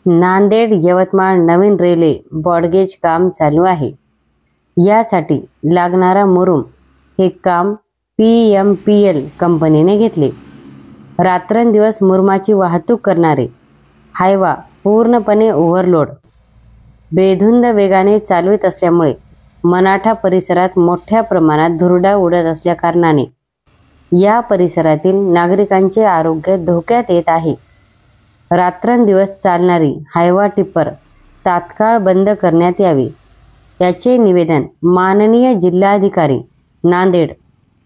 नांदेड यवतमाळ नवीन railway broad gauge काम चालू आहे। यासाठी लागणारा मुरुम हे काम PMPL कंपनीने घेतले। रात्रंदिवस मुरुमाची वाहतूक करणारे हायवा पूर्णपणे ओव्हरलोड बेधुंद वेगाने चालवित असल्यामुळे मनाठा परिसरात मोठ्या प्रमाणात धुरडा उडत असल्या कारणाने या परिसरातील नागरिकांचे आरोग्य धोक्यात येत आहे। रात्रंदिवस चालणारी हायवा टिप्पर तात्काळ बंद करण्यात यावी, याचे निवेदन माननीय जिल्हाधिकारी नांदेड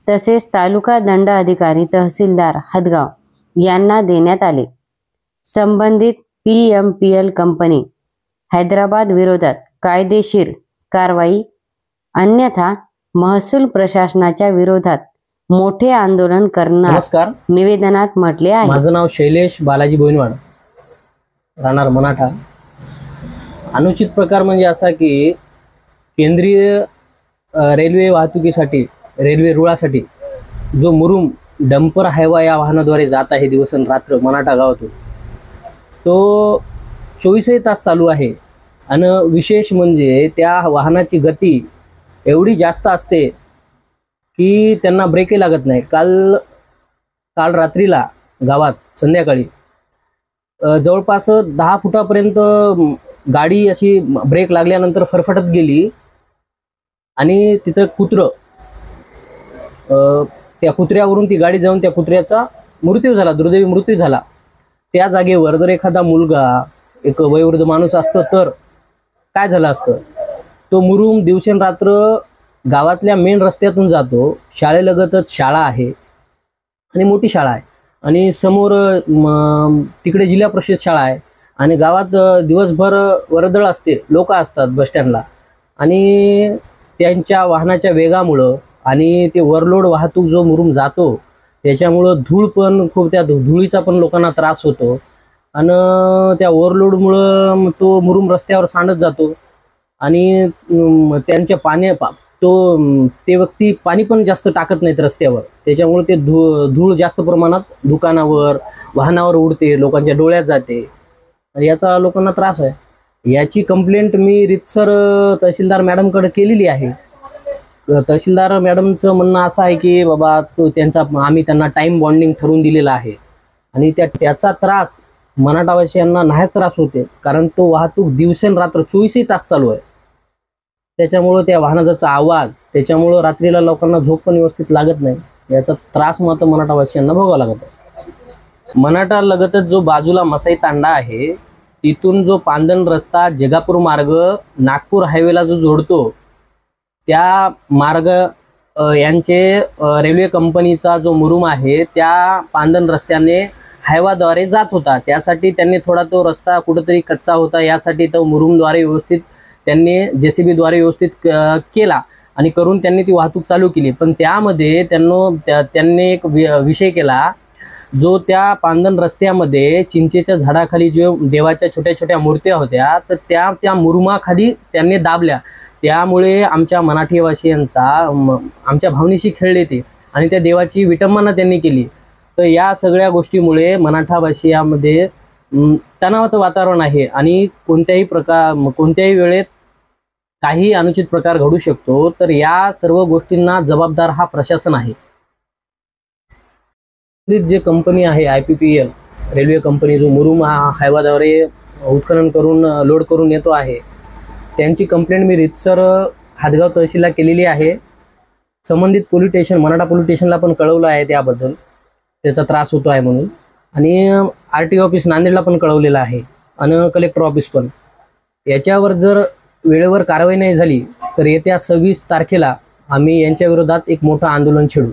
तसेच तालुका दंडाधिकारी तहसीलदार हदगाव यांना देण्यात आले। संबंधित PMPL कंपनी हैदराबाद विरोधात कायदेशीर कारवाई, अन्यथा महसूल प्रशासनाच्या विरोधात मोठे आंदोलन करणार नमस्कार, निवेदनात म्हटले आहे। माझं नाव शैलेश बालाजी बोईनवाड, राहणार मनाठा। अनुचित प्रकार म्हणजे असा की केंद्रीय रेल्वे वाहतुकीसाठी, रेल्वे रुळासाठी जो मुरुम डंपर हायवा या वाहनाद्वारे जात आहे दिवसरात्र मनाठा गावातून, तो 24 तास चालू आहे। आणि विशेष म्हणजे त्या वाहनाची गती एवढी जास्त असते की त्यांना ब्रेकही लागत नाही। काल रात्रीला गावात संध्याकाळी जवळपास 10 फुटापर्यंत गाडी अशी ब्रेक लागल्यानंतर फरफटत गेली आणि तिथं कुत्रं, त्या कुत्र्यावरून ती गाडी जाऊन त्या कुत्र्याचा मृत्यू झाला, दुर्दैवी मृत्यू झाला। त्या जागेवर जर एखादा मुलगा, एक वयोवृद्ध माणूस असतं तर काय झालं असतं? तो मुरुम दिवसेंरात्र गावातल्या मेन रस्त्यातून जातो। शाळेलगतच शाळा आहे आणि मोठी शाळा आहे आणि समोर तिकडे जिल्हा परिषद शाळा आहे आणि गावात दिवसभर वर्दळ असते, लोक असतात बस स्टँडला आणि त्यांच्या वाहनाच्या वेगामुळं आणि ते ओव्हरलोड वाहतूक जो मुरुम जातो त्याच्यामुळं धूळ पण खूप, त्या धुळीचा पण लोकांना त्रास होतो आणि त्या ओव्हरलोडमुळं तो मुरुम रस्त्यावर सांडत जातो आणि त्यांच्या ते व्यक्ती पाणी पण जास्त टाकत नाहीत रस्त्यावर, त्याच्यामुळे ते धूळ जास्त प्रमाणात दुकानावर, वाहनावर उडते, लोकांच्या डोळ्यात जाते आणि याचा लोकांना त्रास आहे। याची कंप्लेंट मी रीतसर तहसीलदार मॅडमकडे केलेली आहे। तहसीलदार मॅडमचं म्हणणं असं आहे की बाबा आम्ही त्यांना टाइम बॉन्डिंग ठरवून दिलेला आहे आणि त्याचा त्रास मराठावासियांना नाहक त्रास होते, कारण तो वाहतूक दिवसेंरात्र 24 तास चालू आहे। त्याच्यामुळं त्या वाहनाचा आवाज, त्याच्यामुळं रात्रीला लोकांना झोप पण व्यवस्थित लागत नाही। याचा त्रास मात्र मराठावासियांना भोगावा लागत आहे। मनाठा लगतच जो बाजूला मसाई तांडा आहे, तिथून जो पांदन रस्ता जगापूर मार्ग नागपूर हायवेला जो जोडतो, त्या मार्ग यांचे रेल्वे कंपनीचा जो मुरुम आहे त्या पांदन रस्त्याने हायवाद्वारे जात होता। त्यासाठी त्यांनी थोडा तो रस्ता कुठेतरी कच्चा होता, यासाठी तो मुरुमद्वारे व्यवस्थित त्यांनी JCB द्वारे व्यवस्थित केला आणि करून त्यांनी ती वाहतूक चालू केली। पण त्यामध्ये त्यांनी एक विषय केला, जो त्या पांदन रस्त्यामध्ये चिंचेच्या झाडाखाली जो देवाच्या छोट्या छोट्या मूर्त्या होत्या, तर त्या मुरुमाखाली त्यांनी दाबल्या। त्यामुळे आमच्या मराठीवासियांचा आमच्या भावनेशी खेळले ते आणि त्या देवाची विटंबना त्यांनी केली। तर या सगळ्या गोष्टीमुळे मराठावासियामध्ये तणावाचं वातावरण आहे आणि कोणत्याही वेळेत काही अनुचित प्रकार घडू शकतो। तर या सर्व गोष्टींना जबाबदार हा प्रशासन आहे। जे कंपनी आहे IPPL रेल्वे कंपनी, जो मुरुम हायवाद्वारे उत्खनन करून लोड करून येतो आहे, त्यांची कंप्लेंट मी रीतसर हदगाव तहसीलला केलेली आहे। संबंधित पोलीस स्टेशन, मराठा पोलीस स्टेशनला पण कळवलं आहे त्याबद्दल, त्याचा त्रास होतो आहे म्हणून, आणि RTO ऑफिस नांदेडला पण कळवलेलं आहे आणि कलेक्टर ऑफिस पण। याच्यावर जर वेळेवर कारवाई नाही झाली तर येत्या 26 तारखेला आम्ही यांच्या विरोधात एक मोठं आंदोलन छेडू।